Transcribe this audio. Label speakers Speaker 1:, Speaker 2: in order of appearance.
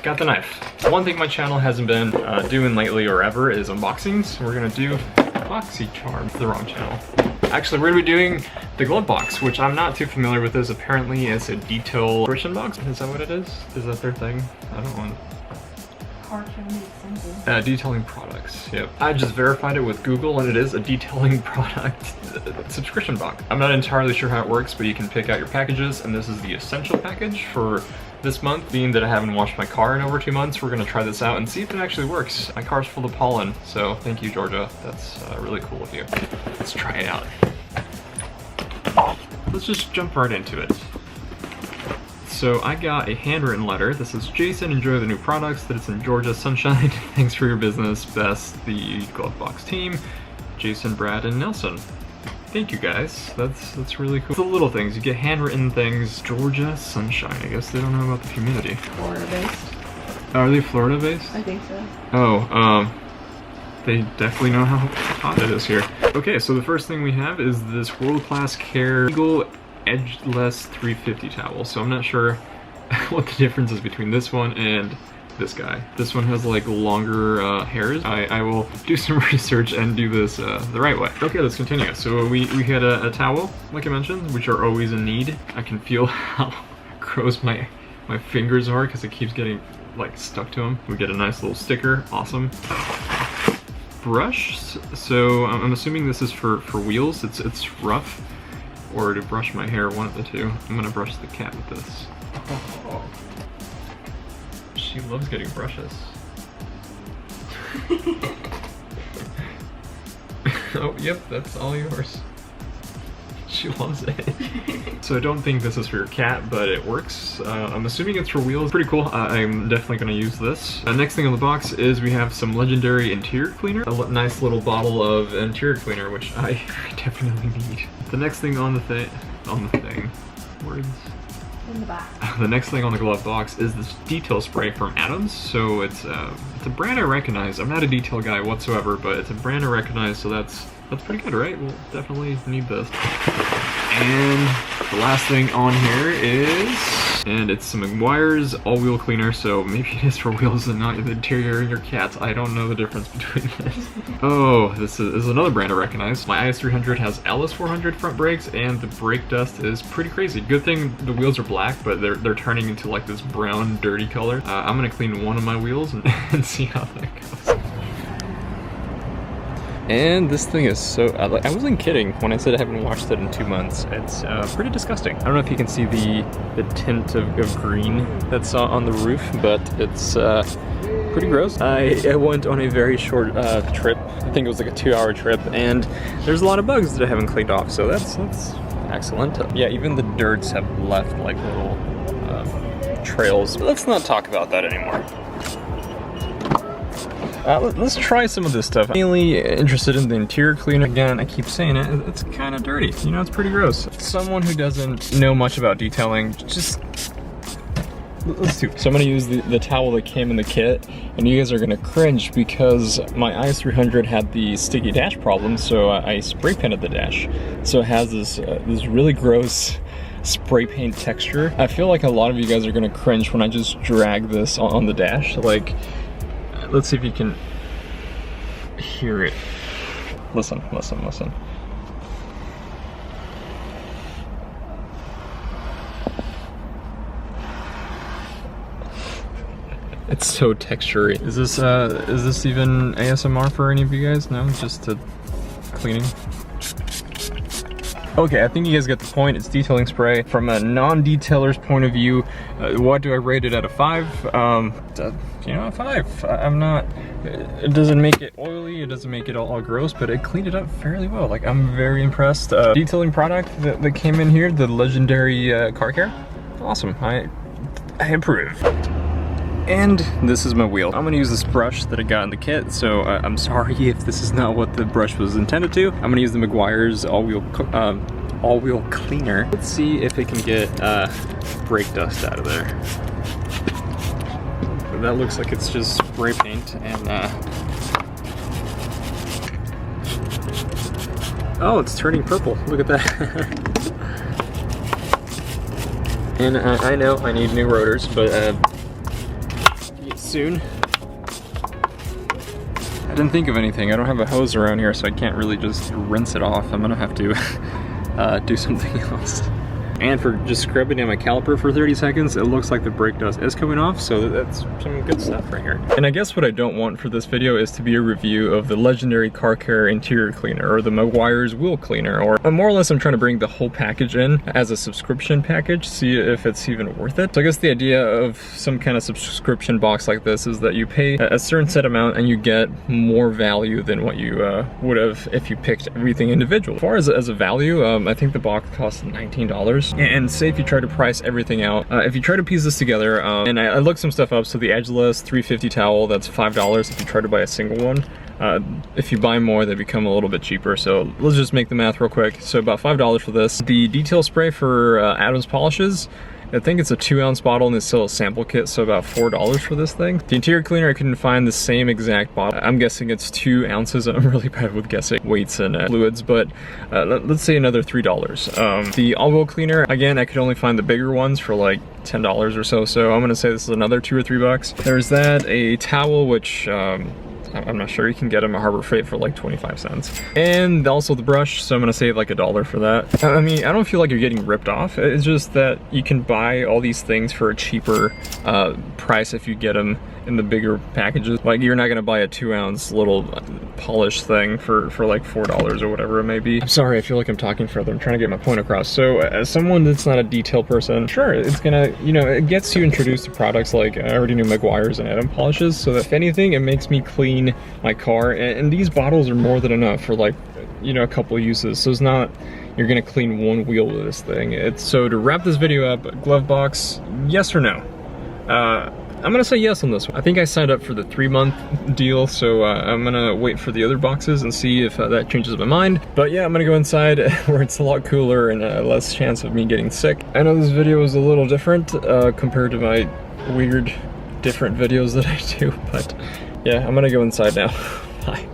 Speaker 1: got the knife. One thing my channel hasn't been doing lately or ever is unboxings. We're gonna do BoxyCharm, the wrong channel. Actually, we're gonna be doing the glove box, which I'm not too familiar with this. Apparently it's a detail subscription box. Is that what it is? Is that their thing? I don't want detailing products, yep. I just verified it with Google and it is a detailing product subscription box. I'm not entirely sure how it works, but you can pick out your packages, and this is the essential package for this month. Being that I haven't washed my car in over 2 months, we're gonna try this out and see if it actually works. My car's full of pollen, so thank you, Georgia. That's really cool of you. Let's try it out. Let's just jump right into it. So I got a handwritten letter. This is Jason, enjoy the new products, that it's in Georgia sunshine. Thanks for your business. Best, the GloveBox team, Jason, Brad, and Nelson. Thank you guys. That's really cool. It's the little things. You get handwritten things. Georgia sunshine. I guess they don't know about the humidity.
Speaker 2: Florida based.
Speaker 1: Oh, are they Florida based?
Speaker 2: I think so.
Speaker 1: Oh, they definitely know how hot it is here. Okay, so the first thing we have is this world-class care legal edgeless 350 towel. So I'm not sure what the difference is between this one and this guy. This one has like longer hairs. I will do some research and do this the right way. Okay, let's continue. So we had a towel, like I mentioned, which are always in need. I can feel how gross my fingers are because it keeps getting like stuck to them. We get a nice little sticker, awesome. Brush, so I'm assuming this is for wheels. It's rough, or to brush my hair, one of the two. I'm gonna brush the cat with this. Oh. She loves getting brushes. Oh, yep, that's all yours. She loves it. So I don't think this is for your cat, but it works. I'm assuming it's for wheels. Pretty cool. I'm definitely gonna use this. Next thing on the box is we have some legendary interior cleaner. A nice little bottle of interior cleaner, which I definitely need. The next thing on the thing, words.
Speaker 2: In the back.
Speaker 1: The next thing on the glove box is this detail spray from Adams. So it's a brand I recognize. I'm not a detail guy whatsoever, but it's a brand I recognize, so that's pretty good, right? We'll definitely need this. And the last thing on here is, and it's some McGuire's all-wheel cleaner, so maybe it is for wheels and not the interior in your cats. I don't know the difference between this. Oh, this is another brand I recognize. My IS300 has LS400 front brakes, and the brake dust is pretty crazy. Good thing the wheels are black, but they're turning into like this brown, dirty color. I'm gonna clean one of my wheels and see how that goes. And this thing is so, I wasn't kidding when I said I haven't washed it in 2 months. It's pretty disgusting. I don't know if you can see the tint of green that's on the roof, but it's pretty gross. I went on a very short trip. I think it was like a 2-hour trip, and there's a lot of bugs that I haven't cleaned off, so that's excellent. Yeah, even the dirts have left like little trails. But let's not talk about that anymore. Let's try some of this stuff. I'm mainly interested in the interior cleaner. Again, I keep saying it, it's kind of dirty. You know, it's pretty gross. Someone who doesn't know much about detailing, just, let's do. So I'm gonna use the towel that came in the kit, and you guys are gonna cringe because my IS300 had the sticky dash problem, so I spray painted the dash. So it has this really gross spray paint texture. I feel like a lot of you guys are gonna cringe when I just drag this on the dash. Like, let's see if you can hear it. Listen, listen, listen. It's so textury. Is this even ASMR for any of you guys? No, just cleaning. Okay, I think you guys get the point. It's detailing spray. From a non-detailer's point of view, what do I rate it out of 5? You know, a 5. I'm not, it doesn't make it oily, it doesn't make it all gross, but it cleaned it up fairly well. Like, I'm very impressed. Detailing product that came in here, the legendary car care, awesome. I approve. And this is my wheel. I'm gonna use this brush that I got in the kit, so I'm sorry if this is not what the brush was intended to. I'm gonna use the McGuire's all-wheel cleaner. Let's see if it can get brake dust out of there. But that looks like it's just spray paint and oh, it's turning purple. Look at that. And I know I need new rotors, but soon. I didn't think of anything. I don't have a hose around here, so I can't really just rinse it off. I'm gonna have to do something else. And for just scrubbing down my caliper for 30 seconds, it looks like the brake dust is coming off, so that's some good stuff right here. And I guess what I don't want for this video is to be a review of the legendary car care interior cleaner or the Meguiar's wheel cleaner, or more or less I'm trying to bring the whole package in as a subscription package, see if it's even worth it. So I guess the idea of some kind of subscription box like this is that you pay a certain set amount and you get more value than what you would have if you picked everything individually. As far as a value, I think the box costs $19. And say if you try to price everything out, if you try to piece this together, and I looked some stuff up, so the edgeless 350 towel, that's $5 if you try to buy a single one. If you buy more, they become a little bit cheaper, so let's just make the math real quick. So about $5 for this. The detail spray for Adams polishes, I think it's a 2-ounce bottle and it's still a sample kit, so about $4 for this thing. The interior cleaner, I couldn't find the same exact bottle. I'm guessing it's 2 ounces. I'm really bad with guessing weights and fluids, but let's say another $3. The all-wheel cleaner, again, I could only find the bigger ones for like $10 or so, so I'm gonna say this is another $2 or $3. There's that, a towel, which I'm not sure, you can get them at Harbor Freight for like 25 cents. And also the brush, so I'm gonna save like $1 for that. I mean, I don't feel like you're getting ripped off. It's just that you can buy all these things for a cheaper price if you get them in the bigger packages. Like, you're not gonna buy a 2-ounce little polish thing for like $4 or whatever it may be. I'm sorry, I feel like I'm talking further. I'm trying to get my point across. So as someone that's not a detail person, sure, it's gonna, you know, it gets you introduced to products like, I already knew Meguiar's and Adam polishes, so that if anything, it makes me clean my car, and these bottles are more than enough for, like, you know, a couple of uses. So it's not you're gonna clean one wheel with this thing. It's, so to wrap this video up, glove box, yes or no? I'm gonna say yes on this one. I think I signed up for the 3-month deal, so I'm gonna wait for the other boxes and see if that changes my mind. But yeah, I'm gonna go inside where it's a lot cooler and less chance of me getting sick. I know this video is a little different compared to my weird different videos that I do, but yeah, I'm gonna go inside now. Bye.